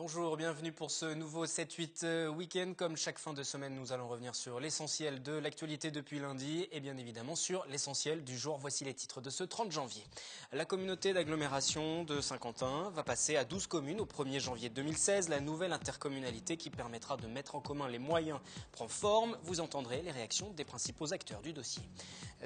Bonjour, bienvenue pour ce nouveau 7-8 week-end. Comme chaque fin de semaine, nous allons revenir sur l'essentiel de l'actualité depuis lundi et bien évidemment sur l'essentiel du jour. Voici les titres de ce 30 janvier. La communauté d'agglomération de Saint-Quentin va passer à 12 communes au 1er janvier 2016. La nouvelle intercommunalité qui permettra de mettre en commun les moyens prend forme. Vous entendrez les réactions des principaux acteurs du dossier.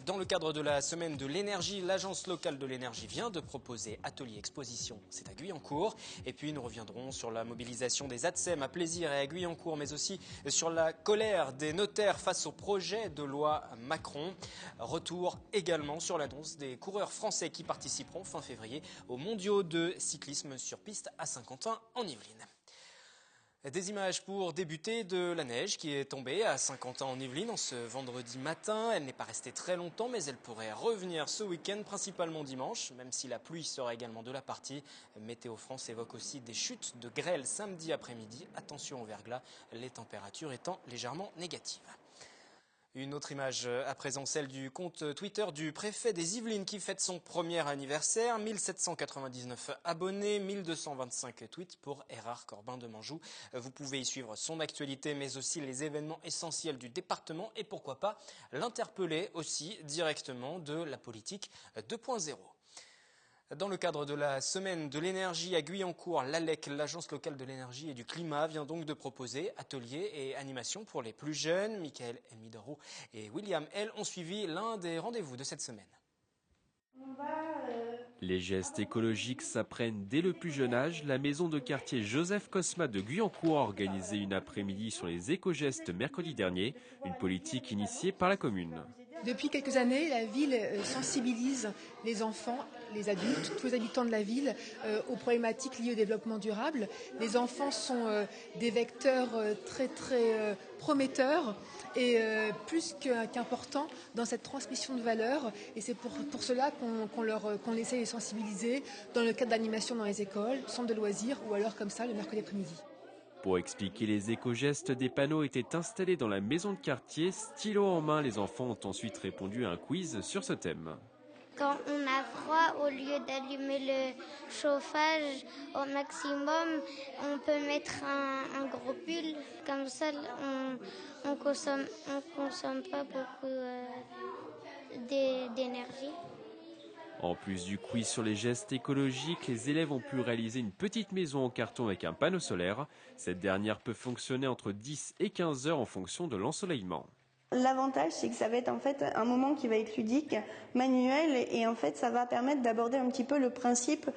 Dans le cadre de la semaine de l'énergie, l'agence locale de l'énergie vient de proposer atelier exposition. C'est à Guyancourt. Et puis nous reviendrons sur la mobilisation des ATSEM à Plaisir et à Guyancourt, mais aussi sur la colère des notaires face au projet de loi Macron. Retour également sur l'annonce des coureurs français qui participeront fin février aux mondiaux de cyclisme sur piste à Saint-Quentin en Yvelines. Des images pour débuter de la neige qui est tombée à Saint-Quentin en Yvelines en ce vendredi matin. Elle n'est pas restée très longtemps, mais elle pourrait revenir ce week-end, principalement dimanche, même si la pluie sera également de la partie. Météo France évoque aussi des chutes de grêle samedi après-midi. Attention au verglas, les températures étant légèrement négatives. Une autre image à présent, celle du compte Twitter du préfet des Yvelines qui fête son premier anniversaire. 1799 abonnés, 1225 tweets pour Erard Corbin de Manjou. Vous pouvez y suivre son actualité mais aussi les événements essentiels du département et pourquoi pas l'interpeller aussi directement de la politique 2.0. Dans le cadre de la semaine de l'énergie à Guyancourt, l'ALEC, l'agence locale de l'énergie et du climat, vient donc de proposer ateliers et animations pour les plus jeunes. Michael Elmidoro et William L ont suivi l'un des rendez-vous de cette semaine. Les gestes écologiques s'apprennent dès le plus jeune âge. La maison de quartier Joseph Cosma de Guyancourt a organisé une après-midi sur les éco-gestes mercredi dernier, une politique initiée par la commune. Depuis quelques années, la ville sensibilise les enfants, les adultes, tous les habitants de la ville aux problématiques liées au développement durable. Les enfants sont des vecteurs très prometteurs et plus qu'importants dans cette transmission de valeurs. Et c'est pour cela qu'on essaie de les sensibiliser dans le cadre d'animation dans les écoles, centres de loisirs ou alors comme ça le mercredi après-midi. Pour expliquer les éco-gestes, des panneaux étaient installés dans la maison de quartier. Stylo en main, les enfants ont ensuite répondu à un quiz sur ce thème. Quand on a froid, au lieu d'allumer le chauffage au maximum, on peut mettre un gros pull. Comme ça, on consomme pas beaucoup d'énergie. En plus du quiz sur les gestes écologiques, les élèves ont pu réaliser une petite maison en carton avec un panneau solaire. Cette dernière peut fonctionner entre 10 et 15 heures en fonction de l'ensoleillement. L'avantage, c'est que ça va être en fait un moment qui va être ludique, manuel, et en fait ça va permettre d'aborder un petit peu le principe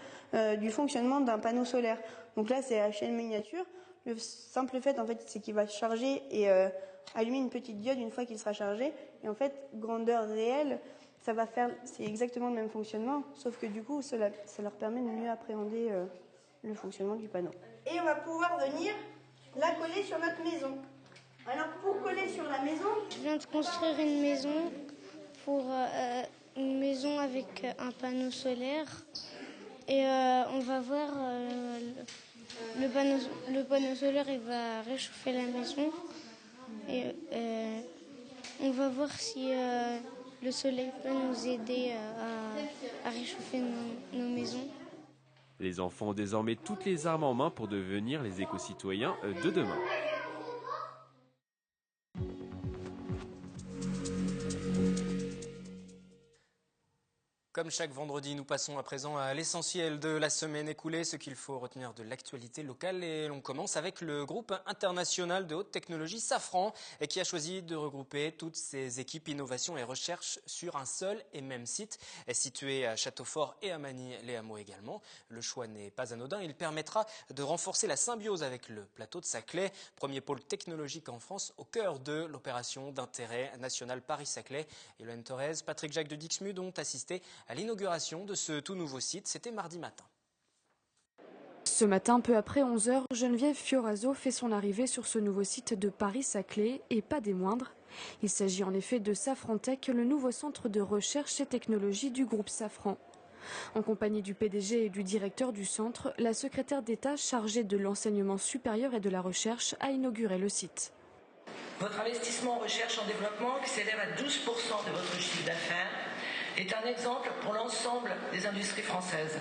du fonctionnement d'un panneau solaire. Donc là, c'est à chaîne miniature. Le simple fait, en fait, c'est qu'il va charger et allumer une petite diode une fois qu'il sera chargé. Et en fait, grandeur réelle, ça va faire, c'est exactement le même fonctionnement, sauf que du coup, ça leur permet de mieux appréhender le fonctionnement du panneau. Et on va pouvoir venir la coller sur notre maison. Alors pour coller sur la maison, Je viens de construire une maison une maison avec un panneau solaire et on va voir le panneau solaire il va réchauffer la maison et on va voir si le soleil peut nous aider à réchauffer nos maisons. Les enfants ont désormais toutes les armes en main pour devenir les éco-citoyens de demain. Comme chaque vendredi, nous passons à présent à l'essentiel de la semaine écoulée, ce qu'il faut retenir de l'actualité locale. Et l'on commence avec le groupe international de haute technologie Safran, qui a choisi de regrouper toutes ses équipes innovation et recherche sur un seul et même site, situé à Châteaufort et à Magny-les-Hameaux également. Le choix n'est pas anodin, il permettra de renforcer la symbiose avec le plateau de Saclay, premier pôle technologique en France, au cœur de l'opération d'intérêt national Paris-Saclay. Hélène Torres, Patrick Jacques de Dixmude ont assisté à l'inauguration de ce tout nouveau site. C'était mardi matin. Ce matin, peu après 11h, Geneviève Fioraso fait son arrivée sur ce nouveau site de Paris-Saclay et pas des moindres. Il s'agit en effet de Safran Tech, le nouveau centre de recherche et technologie du groupe Safran. En compagnie du PDG et du directeur du centre, la secrétaire d'État chargée de l'enseignement supérieur et de la recherche a inauguré le site. Votre investissement en recherche et en développement, qui s'élève à 12% de votre chiffre d'affaires, est un exemple pour l'ensemble des industries françaises.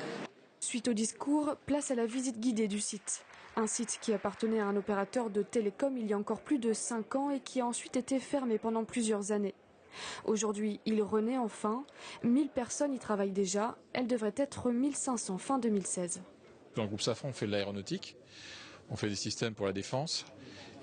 Suite au discours, place à la visite guidée du site. Un site qui appartenait à un opérateur de télécom il y a encore plus de 5 ans et qui a ensuite été fermé pendant plusieurs années. Aujourd'hui, il renaît enfin. 1000 personnes y travaillent déjà. Elles devraient être 1500 fin 2016. Dans le groupe Safran, on fait de l'aéronautique, on fait des systèmes pour la défense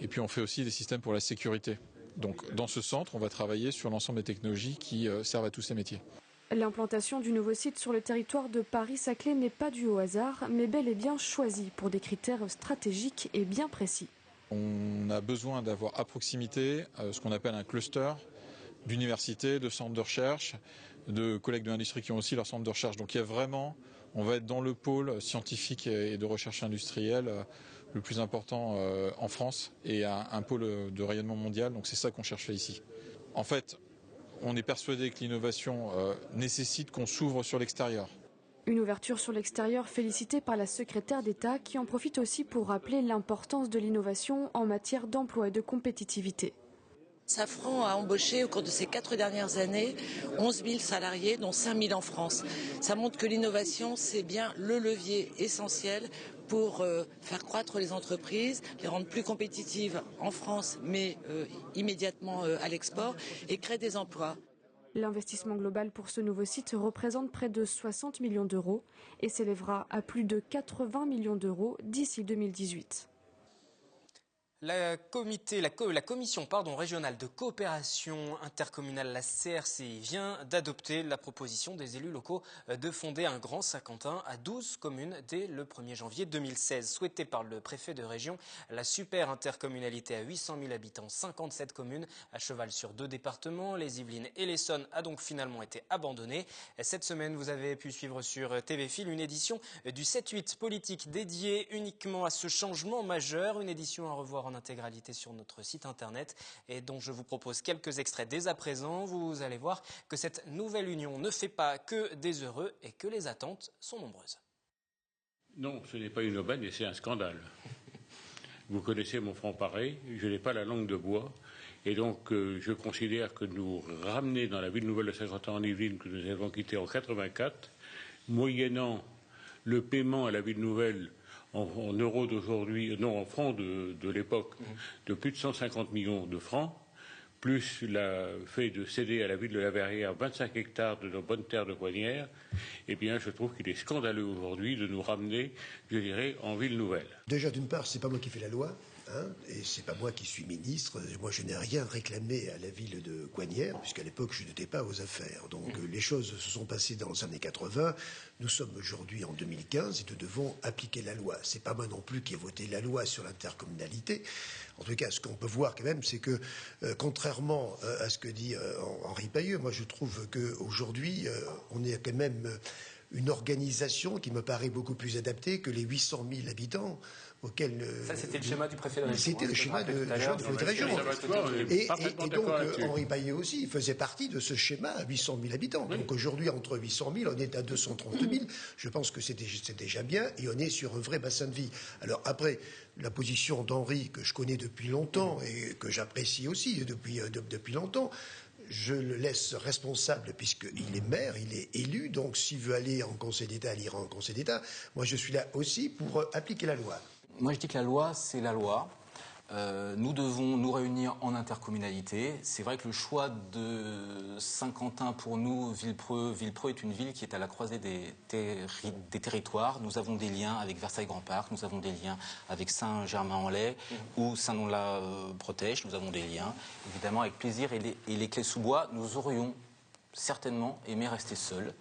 et puis on fait aussi des systèmes pour la sécurité. Donc dans ce centre, on va travailler sur l'ensemble des technologies qui servent à tous ces métiers. L'implantation du nouveau site sur le territoire de Paris-Saclay n'est pas due au hasard, mais bel et bien choisie pour des critères stratégiques et bien précis. On a besoin d'avoir à proximité ce qu'on appelle un cluster d'universités, de centres de recherche, de collègues de l'industrie qui ont aussi leur centre de recherche. Donc il y a vraiment, on va être dans le pôle scientifique et de recherche industrielle le plus important en France et un pôle de rayonnement mondial. Donc c'est ça qu'on cherchait ici. En fait, on est persuadé que l'innovation nécessite qu'on s'ouvre sur l'extérieur. Une ouverture sur l'extérieur félicitée par la secrétaire d'État qui en profite aussi pour rappeler l'importance de l'innovation en matière d'emploi et de compétitivité. Safran a embauché au cours de ces 4 dernières années 11 000 salariés, dont 5 000 en France. Ça montre que l'innovation, c'est bien le levier essentiel pour faire croître les entreprises, les rendre plus compétitives en France, mais immédiatement à l'export, et créer des emplois. L'investissement global pour ce nouveau site représente près de 60 millions d'euros et s'élèvera à plus de 80 millions d'euros d'ici 2018. La commission régionale de coopération intercommunale, la CRCI, vient d'adopter la proposition des élus locaux de fonder un Grand Saint-Quentin à 12 communes dès le 1er janvier 2016. Souhaitée par le préfet de région, la super intercommunalité à 800 000 habitants, 57 communes, à cheval sur 2 départements, les Yvelines et l'Essonne, a donc finalement été abandonnée. Cette semaine, vous avez pu suivre sur TV Fil une édition du 7-8 politique dédiée uniquement à ce changement majeur, une édition à revoir en intégralité sur notre site internet et dont je vous propose quelques extraits dès à présent. Vous allez voir que cette nouvelle union ne fait pas que des heureux et que les attentes sont nombreuses. Non, ce n'est pas une aubaine et c'est un scandale. Vous connaissez mon franc-parler, je n'ai pas la langue de bois et donc je considère que nous ramener dans la ville nouvelle de Saint-Quentin-en-Yvelines que nous avons quittée en 1984, moyennant le paiement à la ville nouvelle en euros d'aujourd'hui, non en francs de l'époque, de plus de 150 millions de francs, plus le fait de céder à la ville de la Verrière 25 hectares de nos bonnes terres de Coignières, eh bien je trouve qu'il est scandaleux aujourd'hui de nous ramener, je dirais, en ville nouvelle. Déjà, d'une part, c'est pas moi qui fais la loi. Et c'est pas moi qui suis ministre. Moi, je n'ai rien réclamé à la ville de Coignières, puisqu'à l'époque, je n'étais pas aux affaires. Donc, les choses se sont passées dans les années 80. Nous sommes aujourd'hui en 2015 et nous devons appliquer la loi. C'est pas moi non plus qui ai voté la loi sur l'intercommunalité. En tout cas, ce qu'on peut voir quand même, c'est que, contrairement à ce que dit Henri Payeux, moi, je trouve qu'aujourd'hui, on est quand même une organisation qui me paraît beaucoup plus adaptée que les 800 000 habitants auxquels... Ça, c'était le schéma du préfet de région. C'était le schéma du préfet de région. Et donc, Henri Payeux aussi, il faisait partie de ce schéma à 800 000 habitants. Oui. Donc aujourd'hui, entre 800 000, on est à 230 000. Je pense que c'est déjà bien et on est sur un vrai bassin de vie. Alors après, la position d'Henri, que je connais depuis longtemps et que j'apprécie aussi depuis longtemps, je le laisse responsable puisqu'il est maire, il est élu, donc s'il veut aller en Conseil d'État, il ira en Conseil d'État. Moi, je suis là aussi pour appliquer la loi. Moi, je dis que la loi, c'est la loi. Nous devons nous réunir en intercommunalité. C'est vrai que le choix de Saint-Quentin, pour nous, Villepreux est une ville qui est à la croisée des territoires. Nous avons des liens avec Versailles-Grand-Parc, nous avons des liens avec Saint-Germain-en-Laye ou Saint-Nom-la-Bretèche. Nous avons des liens, évidemment, avec plaisir. Et les Clés-sous-Bois, nous aurions certainement aimé rester seuls.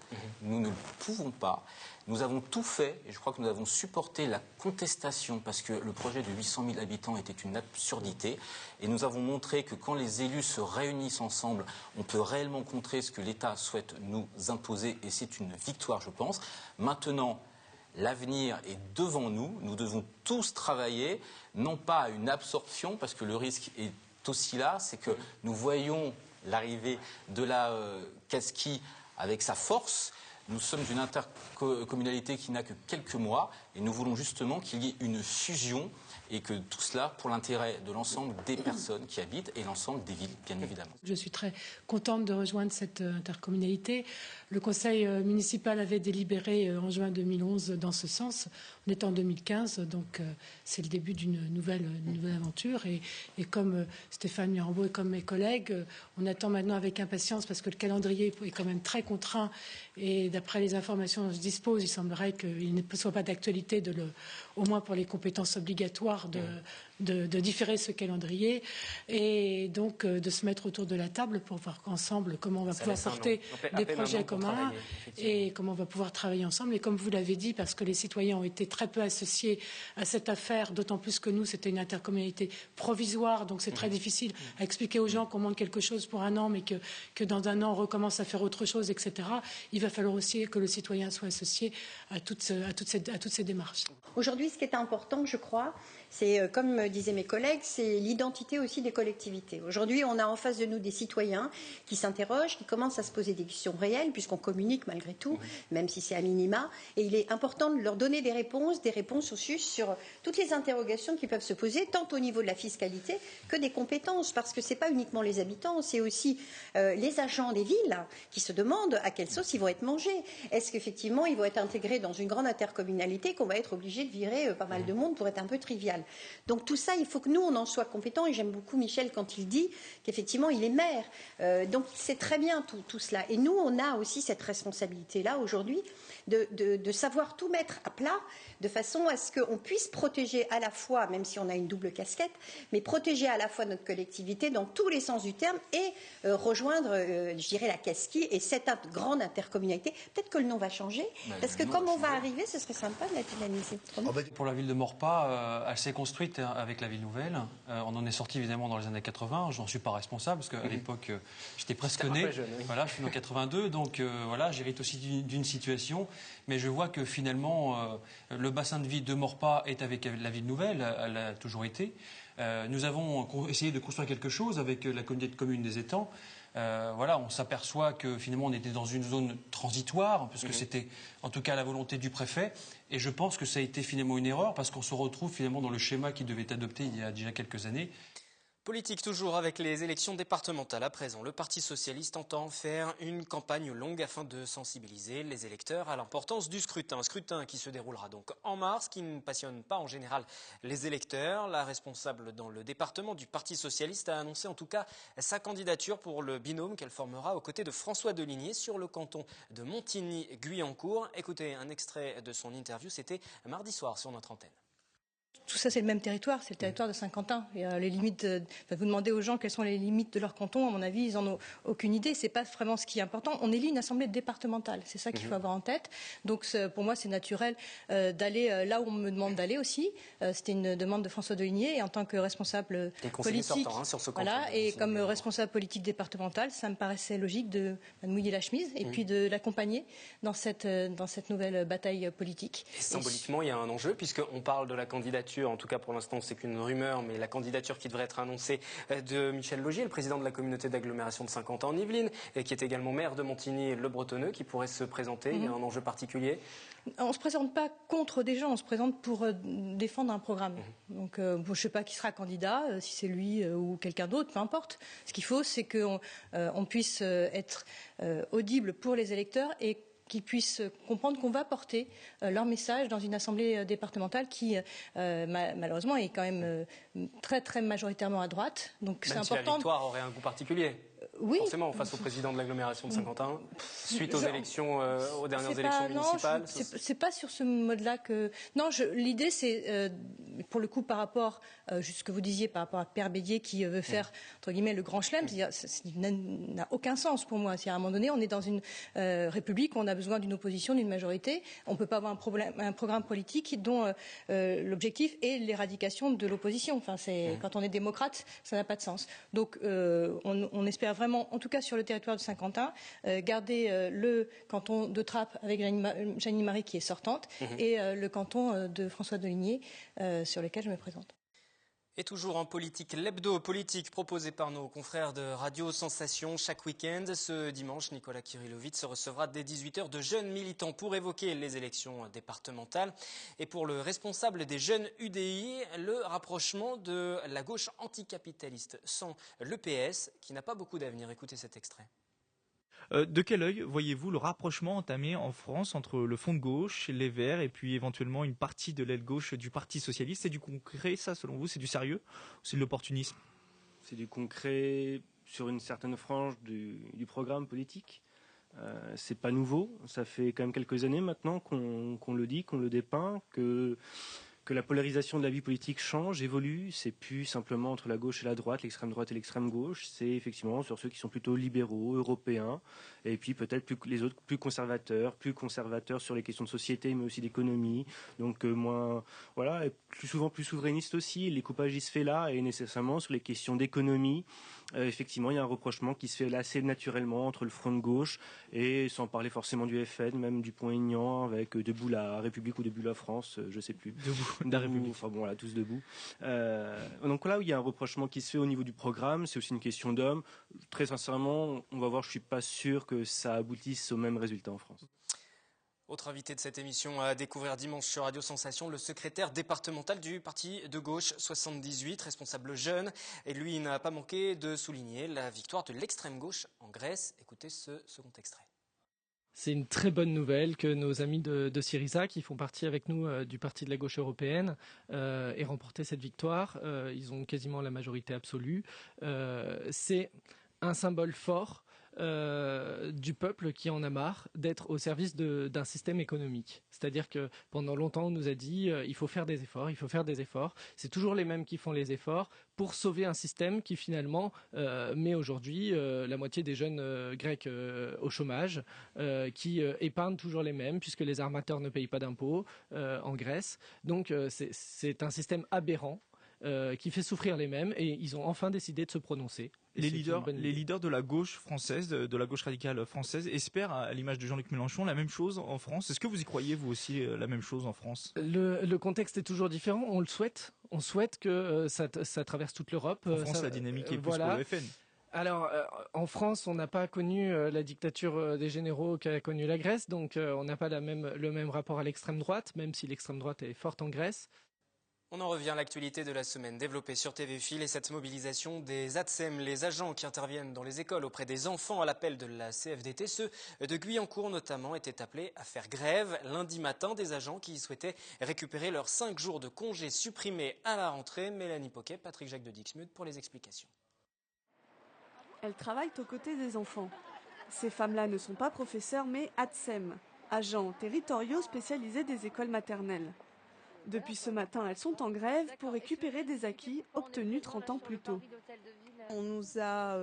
Nous ne le pouvons pas. Nous avons tout fait, et je crois que nous avons supporté la contestation, parce que le projet de 800 000 habitants était une absurdité, et nous avons montré que quand les élus se réunissent ensemble, on peut réellement contrer ce que l'État souhaite nous imposer, et c'est une victoire, je pense. Maintenant, l'avenir est devant nous, nous devons tous travailler, non pas à une absorption, parce que le risque est aussi là, c'est que nous voyons l'arrivée de la Casquie avec sa force. Nous sommes une intercommunalité qui n'a que quelques mois Et nous voulons justement qu'il y ait une fusion et que tout cela pour l'intérêt de l'ensemble des personnes qui habitent et l'ensemble des villes, bien évidemment. Je suis très contente de rejoindre cette intercommunalité. Le conseil municipal avait délibéré en juin 2011 dans ce sens. On est en 2015, donc c'est le début d'une nouvelle aventure. Et comme Stéphane Mirambeau et comme mes collègues, on attend maintenant avec impatience parce que le calendrier est quand même très contraint. Et d'après les informations dont je dispose, il semblerait qu'il ne soit pas d'actualité, au moins pour les compétences obligatoires, de différer ce calendrier et donc de se mettre autour de la table pour voir ensemble comment on va pouvoir porter des projets communs et comment on va pouvoir travailler ensemble. Et comme vous l'avez dit, parce que les citoyens ont été très peu associés à cette affaire, d'autant plus que nous, c'était une intercommunalité provisoire, donc c'est très difficile à expliquer aux gens qu'on monte quelque chose pour un an, mais que dans un an, on recommence à faire autre chose, etc. Il va falloir aussi que le citoyen soit associé à toutes ces démarches. Aujourd'hui, ce qui est important, je crois, c'est, comme disaient mes collègues, c'est l'identité aussi des collectivités. Aujourd'hui, on a en face de nous des citoyens qui s'interrogent, qui commencent à se poser des questions réelles, puisqu'on communique malgré tout, même si c'est à minima. Et il est important de leur donner des réponses aussi sur toutes les interrogations qui peuvent se poser, tant au niveau de la fiscalité que des compétences. Parce que ce n'est pas uniquement les habitants, c'est aussi les agents des villes qui se demandent à quelle sauce ils vont être mangés. Est-ce qu'effectivement, ils vont être intégrés dans une grande intercommunalité qu'on va être obligé de virer pas mal de monde pour être un peu trivial. Donc tout ça, il faut que nous, on en soit compétents. Et j'aime beaucoup Michel quand il dit qu'effectivement, il est maire. Donc c'est très bien tout cela. Et nous, on a aussi cette responsabilité-là aujourd'hui de savoir tout mettre à plat de façon à ce qu'on puisse protéger à la fois, même si on a une double casquette, mais protéger à la fois notre collectivité dans tous les sens du terme et rejoindre, je dirais, la CASQI et cette grande intercommunalité. Peut-être que le nom va changer, parce que comme on va arriver, ce serait sympa de la dynamiser. Pour la ville de Maurepas, elle s'est construite avec la ville nouvelle. On en est sorti évidemment dans les années 80. Je n'en suis pas responsable, parce qu'à l'époque, j'étais presque né. Jeune, oui. Voilà, je suis né en 82, donc voilà, j'hérite aussi d'une situation. Mais je vois que finalement, le bassin de vie de Maurepas est avec la ville nouvelle, elle a toujours été. Nous avons essayé de construire quelque chose avec la communauté de communes des étangs. Voilà, on s'aperçoit que finalement on était dans une zone transitoire, puisque c'était en tout cas la volonté du préfet. Et je pense que ça a été finalement une erreur, parce qu'on se retrouve finalement dans le schéma qui devait être adopté il y a déjà quelques années. Politique toujours avec les élections départementales à présent. Le Parti socialiste entend faire une campagne longue afin de sensibiliser les électeurs à l'importance du scrutin. Un scrutin qui se déroulera donc en mars, qui ne passionne pas en général les électeurs. La responsable dans le département du Parti socialiste a annoncé en tout cas sa candidature pour le binôme qu'elle formera aux côtés de François Deligné sur le canton de Montigny-Guyancourt. Écoutez un extrait de son interview, c'était mardi soir sur notre antenne. Tout ça, c'est le même territoire, c'est le territoire de Saint-Quentin. Et les limites, vous demandez aux gens quelles sont les limites de leur canton, à mon avis, ils n'en ont aucune idée. C'est pas vraiment ce qui est important. On élit une assemblée départementale, c'est ça qu'il faut avoir en tête. Donc pour moi, c'est naturel d'aller là où on me demande d'aller aussi. C'était une demande de François Deligné, et en tant que responsable politique, sortant, sur ce canton, voilà, et comme responsable politique départementale, ça me paraissait logique de mouiller la chemise et puis de l'accompagner dans cette nouvelle bataille politique. Et symboliquement, il y a un enjeu, puisqu'on parle de la candidature. En tout cas, pour l'instant, c'est qu'une rumeur, mais la candidature qui devrait être annoncée de Michel Laugier, le président de la communauté d'agglomération de Saint-Quentin en Yvelines, et qui est également maire de Montigny-le-Bretonneux, qui pourrait se présenter. Il y a un enjeu particulier. On ne se présente pas contre des gens, on se présente pour défendre un programme. Donc, je ne sais pas qui sera candidat, si c'est lui ou quelqu'un d'autre, peu importe. Ce qu'il faut, c'est qu'on puisse être audible pour les électeurs et qu'ils puissent comprendre qu'on va porter leur message dans une assemblée départementale qui, malheureusement, est quand même très, très majoritairement à droite. Donc, c'est important. Si la victoire aurait un goût particulier. Oui. Forcément, face au président de l'agglomération de Saint-Quentin, suite aux élections, aux dernières élections municipales. Non, c'est pas sur ce mode-là que. Non, l'idée, c'est pour le coup par rapport, ce que vous disiez, par rapport à Pierre Bédier qui veut faire entre guillemets le grand chelem, ça n'a aucun sens pour moi. C'est à un moment donné, on est dans une république, on a besoin d'une opposition, d'une majorité. On ne peut pas avoir un programme politique dont l'objectif est l'éradication de l'opposition. Enfin, quand on est démocrate, ça n'a pas de sens. Donc, on espère vraiment, en tout cas sur le territoire de Saint-Quentin, garder le canton de Trappes avec Jeannie Marie qui est sortante et le canton de François Deligné sur lequel je me présente. Et toujours en politique, l'hebdo politique proposé par nos confrères de Radio Sensation chaque week-end. Ce dimanche, Nicolas Kirillovitz recevra dès 18h de jeunes militants pour évoquer les élections départementales. Et pour le responsable des jeunes UDI, le rapprochement de la gauche anticapitaliste sans le PS, qui n'a pas beaucoup d'avenir. Écoutez cet extrait. De quel œil voyez-vous le rapprochement entamé en France entre le Front de gauche, les Verts et puis éventuellement une partie de l'aile gauche du Parti socialiste? C'est du concret, ça, selon vous? C'est du sérieux ou c'est de l'opportunisme? C'est du concret sur une certaine frange du programme politique. C'est pas nouveau, ça fait quand même quelques années maintenant qu'on le dit, qu'on le dépeint, que la polarisation de la vie politique change, évolue. C'est plus simplement entre la gauche et la droite et l'extrême gauche. C'est effectivement sur ceux qui sont plutôt libéraux, européens, et puis peut-être les autres plus conservateurs sur les questions de société, mais aussi d'économie. Donc moins, voilà, et plus souvent plus souverainistes aussi. Les coupages il se fait là, et nécessairement sur les questions d'économie. Effectivement, il y a un reprochement qui se fait là assez naturellement entre le Front de gauche et sans parler forcément du FN, même Dupont-Aignan avec Debout la République ou Debout la France, je sais plus. Debout, enfin bon, voilà, tous debout. Donc là où il y a un reprochement qui se fait au niveau du programme, c'est aussi une question d'hommes. Très sincèrement, on va voir, je suis pas sûr que ça aboutisse au même résultat en France. Autre invité de cette émission à découvrir dimanche sur Radio Sensation, le secrétaire départemental du parti de gauche 78, responsable jeune. Et lui, il n'a pas manqué de souligner la victoire de l'extrême gauche en Grèce. Écoutez ce second extrait. C'est une très bonne nouvelle que nos amis de Syriza, qui font partie avec nous du Parti de la gauche européenne, aient remporté cette victoire. Ils ont quasiment la majorité absolue. C'est un symbole fort du peuple qui en a marre d'être au service d'un système économique. C'est-à-dire que pendant longtemps, on nous a dit il faut faire des efforts, il faut faire des efforts. C'est toujours les mêmes qui font les efforts pour sauver un système qui finalement met aujourd'hui la moitié des jeunes grecs au chômage, qui épargnent toujours les mêmes puisque les armateurs ne payent pas d'impôts en Grèce. Donc c'est un système aberrant qui fait souffrir les mêmes, et ils ont enfin décidé de se prononcer. Les leaders de la gauche française, de la gauche radicale française, espèrent, à l'image de Jean-Luc Mélenchon, la même chose en France. Est-ce que vous y croyez, vous aussi, la même chose en France? Le contexte est toujours différent, on le souhaite. On souhaite que ça traverse toute l'Europe. En France, la dynamique est plus pour le FN. Alors, en France, on n'a pas connu la dictature des généraux qu'a connue la Grèce, donc on n'a pas le même rapport à l'extrême droite, même si l'extrême droite est forte en Grèce. On en revient à l'actualité de la semaine développée sur TV Fil et cette mobilisation des ATSEM, les agents qui interviennent dans les écoles auprès des enfants à l'appel de la CFDT. Ceux de Guyancourt notamment étaient appelés à faire grève lundi matin. Des agents qui souhaitaient récupérer leurs 5 jours de congés supprimés à la rentrée. Mélanie Poquet, Patrick Jacques de Dixmude pour les explications. Elles travaillent aux côtés des enfants. Ces femmes-là ne sont pas professeurs mais ATSEM, agents territoriaux spécialisés des écoles maternelles. Depuis ce matin, elles sont en grève pour récupérer des acquis obtenus 30 ans plus tôt. On nous a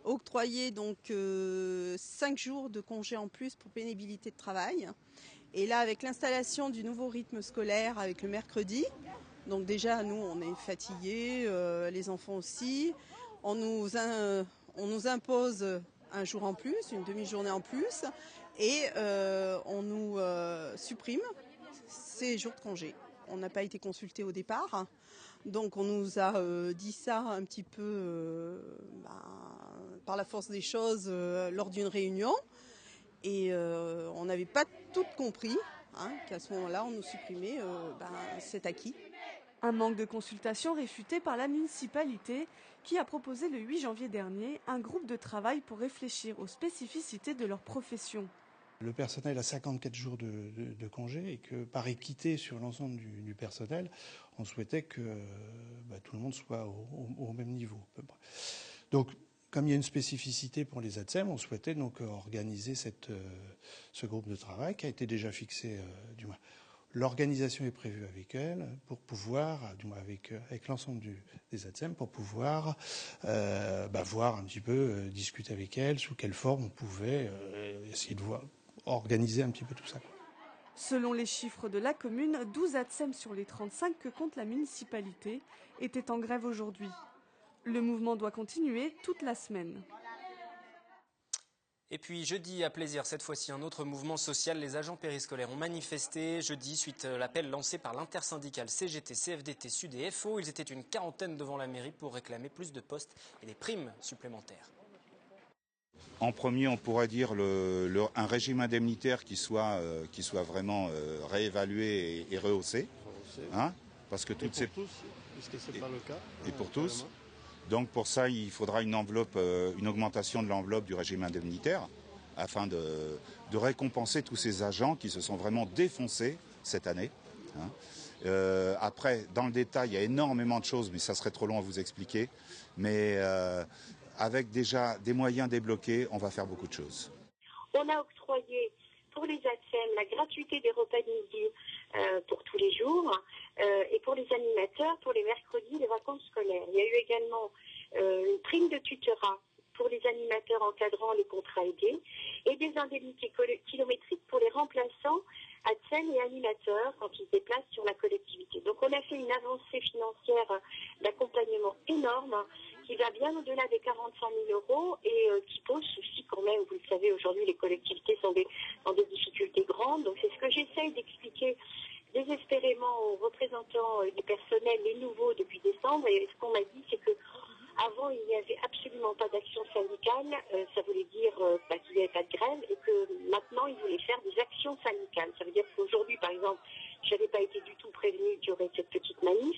octroyé donc 5 jours de congés en plus pour pénibilité de travail. Et là, avec l'installation du nouveau rythme scolaire avec le mercredi, donc déjà nous on est fatigués, les enfants aussi. On nous impose un jour en plus, une demi-journée en plus, et on nous supprime ces jours de congé. On n'a pas été consulté au départ, donc on nous a dit ça un petit peu par la force des choses lors d'une réunion, et on n'avait pas tout compris qu'à ce moment-là on nous supprimait cet acquis. Un manque de consultation réfuté par la municipalité qui a proposé le 8 janvier dernier un groupe de travail pour réfléchir aux spécificités de leur profession. Le personnel a 54 jours de congé et que par équité sur l'ensemble du personnel, on souhaitait que tout le monde soit au même niveau. À peu près. Donc, comme il y a une spécificité pour les ATSEM, on souhaitait donc organiser ce groupe de travail qui a été déjà fixé, du moins. L'organisation est prévue avec elle pour pouvoir, du moins avec l'ensemble des ATSEM, pour pouvoir voir un petit peu, discuter avec elle, sous quelle forme on pouvait essayer de organiser un petit peu tout ça. Selon les chiffres de la commune, 12 ATSEM sur les 35 que compte la municipalité étaient en grève aujourd'hui. Le mouvement doit continuer toute la semaine. Et puis jeudi, à Plaisir, cette fois-ci un autre mouvement social. Les agents périscolaires ont manifesté jeudi suite à l'appel lancé par l'intersyndicale CGT, CFDT, Sud et FO. Ils étaient une quarantaine devant la mairie pour réclamer plus de postes et des primes supplémentaires. En premier, on pourrait dire un régime indemnitaire qui soit vraiment réévalué et rehaussé. Hein, parce que toutes ces... tous, puisque ce n'est pas le cas. Et pour tous. Donc pour ça, il faudra une augmentation de l'enveloppe du régime indemnitaire afin de récompenser tous ces agents qui se sont vraiment défoncés cette année. Hein. Après, dans le détail, il y a énormément de choses, mais ça serait trop long à vous expliquer. Mais avec déjà des moyens débloqués, on va faire beaucoup de choses. On a octroyé pour les ATSEM la gratuité des repas de midi pour tous les jours et pour les animateurs pour les mercredis, les vacances scolaires. Il y a eu également une prime de tutorat pour les animateurs encadrant les contrats aidés et des indemnités kilométriques pour les remplaçants ATSEM et animateurs quand ils se déplacent sur la collectivité. Donc on a fait une avancée financière d'accompagnement énorme qui va bien au-delà des 45 000 € et qui pose souci quand même. Vous le savez, aujourd'hui, les collectivités sont dans des difficultés grandes. Donc c'est ce que j'essaye d'expliquer désespérément aux représentants du personnel, les nouveaux depuis décembre. Et ce qu'on m'a dit, c'est que avant, il n'y avait absolument pas d'action syndicale. Ça voulait dire qu'il n'y avait pas de grève et que maintenant, ils voulaient faire des actions syndicales. Ça veut dire qu'aujourd'hui, par exemple, je n'avais pas été du tout prévenue qu'il y aurait cette petite manif,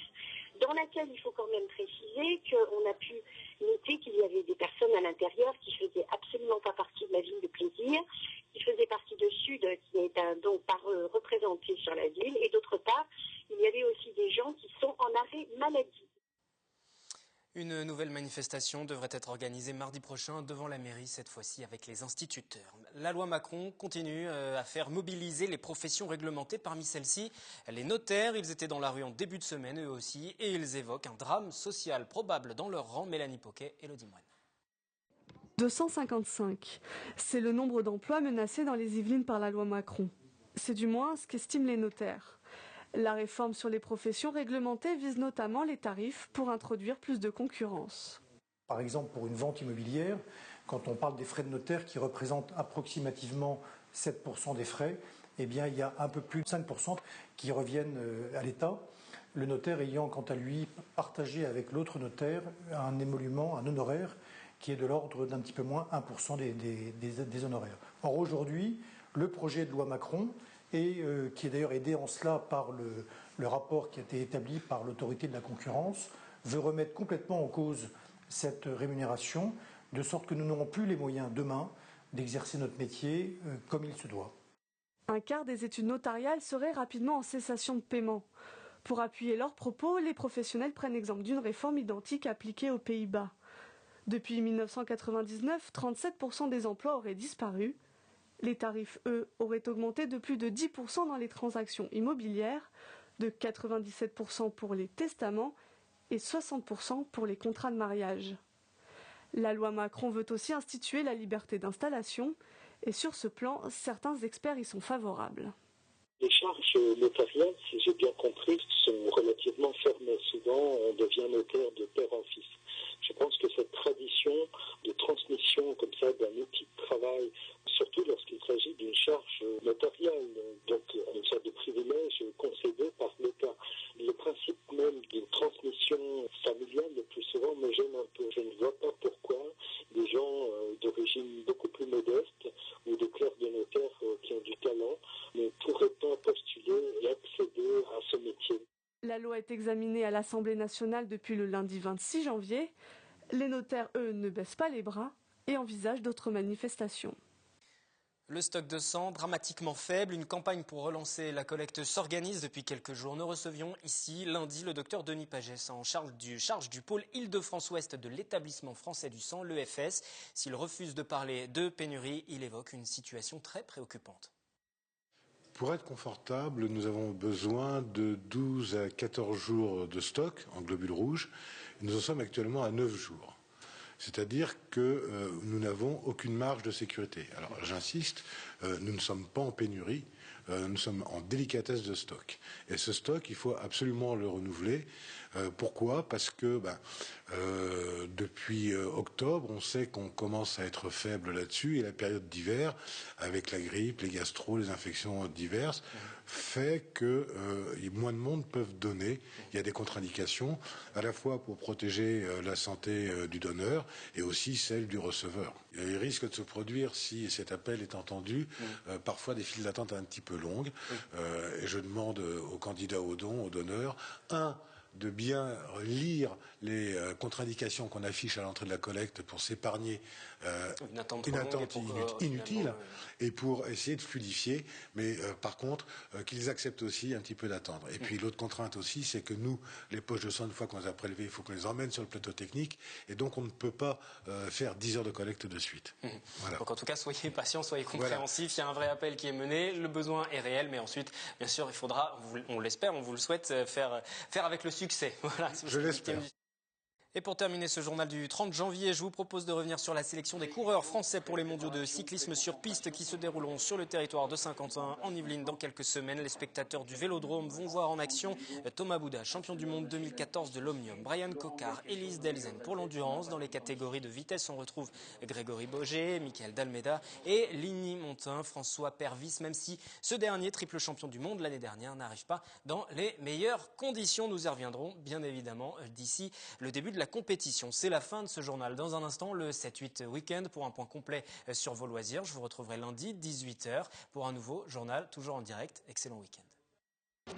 dans laquelle il faut quand même préciser qu'on a pu noter qu'il y avait des personnes à l'intérieur qui ne faisaient absolument pas partie de la ville de Plaisir, qui faisaient partie de Sud, qui n'est donc pas représenté sur la ville, et d'autre part, il y avait aussi des gens qui sont en arrêt maladie. Une nouvelle manifestation devrait être organisée mardi prochain devant la mairie, cette fois-ci avec les instituteurs. La loi Macron continue à faire mobiliser les professions réglementées. Parmi celles-ci, les notaires, ils étaient dans la rue en début de semaine eux aussi et ils évoquent un drame social probable dans leur rang. Mélanie Poquet, Élodie Moine. 255, c'est le nombre d'emplois menacés dans les Yvelines par la loi Macron. C'est du moins ce qu'estiment les notaires. La réforme sur les professions réglementées vise notamment les tarifs pour introduire plus de concurrence. Par exemple, pour une vente immobilière, quand on parle des frais de notaire qui représentent approximativement 7% des frais, eh bien, il y a un peu plus de 5% qui reviennent à l'État. Le notaire ayant, quant à lui, partagé avec l'autre notaire un émolument, un honoraire, qui est de l'ordre d'un petit peu moins 1% des honoraires. Or, aujourd'hui, le projet de loi Macron, et qui est d'ailleurs aidé en cela par le rapport qui a été établi par l'autorité de la concurrence, veut remettre complètement en cause cette rémunération, de sorte que nous n'aurons plus les moyens demain d'exercer notre métier comme il se doit. Un quart des études notariales seraient rapidement en cessation de paiement. Pour appuyer leurs propos, les professionnels prennent exemple d'une réforme identique appliquée aux Pays-Bas. Depuis 1999, 37% des emplois auraient disparu. Les tarifs, eux, auraient augmenté de plus de 10% dans les transactions immobilières, de 97% pour les testaments et 60% pour les contrats de mariage. La loi Macron veut aussi instituer la liberté d'installation et sur ce plan, certains experts y sont favorables. Les charges notariales, si j'ai bien compris, sont relativement fermées. Souvent, on devient notaire de père en fils. Je pense que cette tradition de transmission comme ça d'un outil de travail, surtout lorsqu'il s'agit d'une charge notariale, donc une sorte de privilège concédé par l'État. Le principe même d'une transmission familiale, le plus souvent, me gêne un peu. Je ne vois pas pourquoi des gens d'origine beaucoup plus modeste ou des clercs de notaire qui ont du talent ne pourraient pas postuler et accéder à ce métier. La loi est examinée à l'Assemblée nationale depuis le lundi 26 janvier. Les notaires, eux, ne baissent pas les bras et envisagent d'autres manifestations. Le stock de sang dramatiquement faible, une campagne pour relancer la collecte s'organise depuis quelques jours. Nous recevions ici lundi le docteur Denis Pagès en charge du pôle Île-de-France-Ouest de l'établissement français du sang, l'EFS. S'il refuse de parler de pénurie, il évoque une situation très préoccupante. Pour être confortable, nous avons besoin de 12 à 14 jours de stock en globules rouges. Nous en sommes actuellement à 9 jours. C'est-à-dire que nous n'avons aucune marge de sécurité. Alors j'insiste, nous ne sommes pas en pénurie. nous sommes en délicatesse de stock. Et ce stock, il faut absolument le renouveler. Pourquoi ? Parce que depuis octobre, on sait qu'on commence à être faible là-dessus, et la période d'hiver, avec la grippe, les gastro, les infections diverses, fait que moins de monde peuvent donner. Il y a des contre-indications, à la fois pour protéger la santé du donneur et aussi celle du receveur. Il risque de se produire, si cet appel est entendu, parfois des files d'attente un petit peu longues. Et je demande aux candidats au don, aux donneurs, de bien lire les contre-indications qu'on affiche à l'entrée de la collecte pour s'épargner une attente inutile et pour essayer de fluidifier. Mais par contre, qu'ils acceptent aussi un petit peu d'attendre. Et puis l'autre contrainte aussi, c'est que nous, les poches de sang, une fois qu'on les a prélevées, il faut qu'on les emmène sur le plateau technique. Et donc on ne peut pas faire 10 heures de collecte de suite. Voilà. Donc en tout cas, soyez patients, soyez compréhensifs. Il y a un vrai appel qui est mené. Le besoin est réel. Mais ensuite, bien sûr, il faudra, on l'espère, on vous le souhaite, faire avec le succès. Voilà, je l'espère. Et pour terminer ce journal du 30 janvier, je vous propose de revenir sur la sélection des coureurs français pour les mondiaux de cyclisme sur piste qui se dérouleront sur le territoire de Saint-Quentin en Yvelines dans quelques semaines. Les spectateurs du Vélodrome vont voir en action Thomas Bouda, champion du monde 2014 de l'Omnium, Brian Cocard, Elise Delzen pour l'endurance. Dans les catégories de vitesse, on retrouve Grégory Boger, Michael Dalmeda et Ligny Montin, François Pervis, même si ce dernier, triple champion du monde l'année dernière, n'arrive pas dans les meilleures conditions. Nous y reviendrons bien évidemment d'ici le début de la compétition. C'est la fin de ce journal. Dans un instant, le 7-8 week-end pour un point complet sur vos loisirs. Je vous retrouverai lundi 18h pour un nouveau journal, toujours en direct. Excellent week-end.